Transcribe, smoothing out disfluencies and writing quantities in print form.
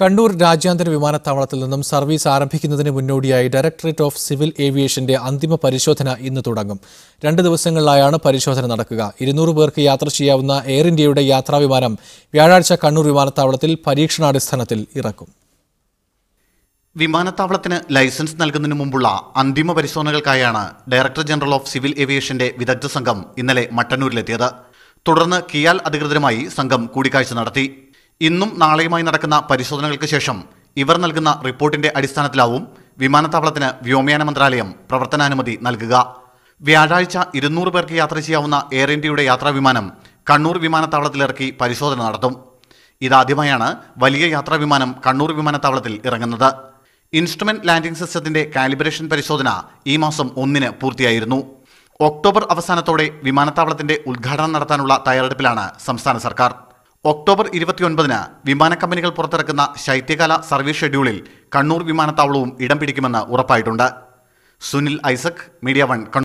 കണ്ണൂർ രാജ്യാന്തര വിമാനത്താവളത്തിൽ നിന്നും സർവീസ് ആരംഭിക്കുന്നതിന് മുന്നോടിയായി ഡയറക്ടറേറ്റ് ഓഫ് സിവിൽ ഏവിയേഷന്റെ അന്തിമ പരിശോധന ഇന്ന് തുടങ്ങും. 2 ദിവസങ്ങളിലായാണ് പരിശോധന നടക്കുക. 200 പേർക്ക് യാത്ര ചെയ്യാവുന്ന എയർ ഇന്ത്യയുടെ യാത്രാവിമാനം വ്യാഴാഴ്ച കണ്ണൂർ വിമാനത്താവളത്തിൽ പരീക്ഷണാടിസ്ഥാനത്തിൽ ഇറക്കും. വിമാനത്താവളത്തിന് ലൈസൻസ് നൽകുന്നതിന് മുമ്പുള്ള അന്തിമ പരിശോധനകൾക്കായാണ് ഡയറക്ടർ ജനറൽ ഓഫ് സിവിൽ ഏവിയേഷന്റെ വിദഗ്ധ സംഘം ഇന്നലെ മട്ടന്നൂരിലെത്തിയത്. തുടർന്ന് കിയാൽ അധികൃതരുമായി സംഘം കൂടിക്കാഴ്ച നടത്തി. ഇന്നും നാളെയുമായി നടക്കുന്ന പരിശോധനകൾക്ക് ശേഷം ഇവർ നൽകുന്ന റിപ്പോർട്ടിന്റെ അടിസ്ഥാനത്തിലാവും വിമാനത്താവളത്തിന് വ്യോമയാന മന്ത്രാലയം പ്രവർത്തനാനുമതി നൽകുക. വ്യാഴാഴ്ച 200 പേർക്ക് യാത്ര ചെയ്യാവുന്ന എയർ ഇന്ത്യയുടെ യാത്രാവിമാനം കണ്ണൂർ വിമാനത്താവളത്തിലിറക്കി പരിശോധന നടത്തും. ഇതാദ്യമായാണ് വലിയ യാത്രാവിമാനം കണ്ണൂർ വിമാനത്താവളത്തിൽ ഇറങ്ങുന്നത്. ഇൻസ്ട്രുമെന്റ് ലാൻഡിംഗ് സിസ്റ്റത്തിന്റെ കാലിബ്രേഷൻ പരിശോധന ഈ മാസം 1-ന് പൂർത്തിയായിരുന്നു. ഒക്ടോബർ അവസാനത്തോടെ വിമാനത്താവളത്തിന്റെ ഉദ്ഘാടനം നടത്താനുള്ള തയ്യാറെടുപ്പിലാണ് സംസ്ഥാന സർക്കാർ. ഒക്ടോബർ 29-ന് വിമാന കമ്പനികൾ പുറത്തിറക്കുന്ന ശൈത്യകാല സർവീസ് ഷെഡ്യൂളിൽ കണ്ണൂർ വിമാനത്താവളവും ഇടം പിടിക്കുമെന്ന് ഉറപ്പായിട്ടുണ്ട്. സുനിൽ ഐസക്, മീഡിയ 1.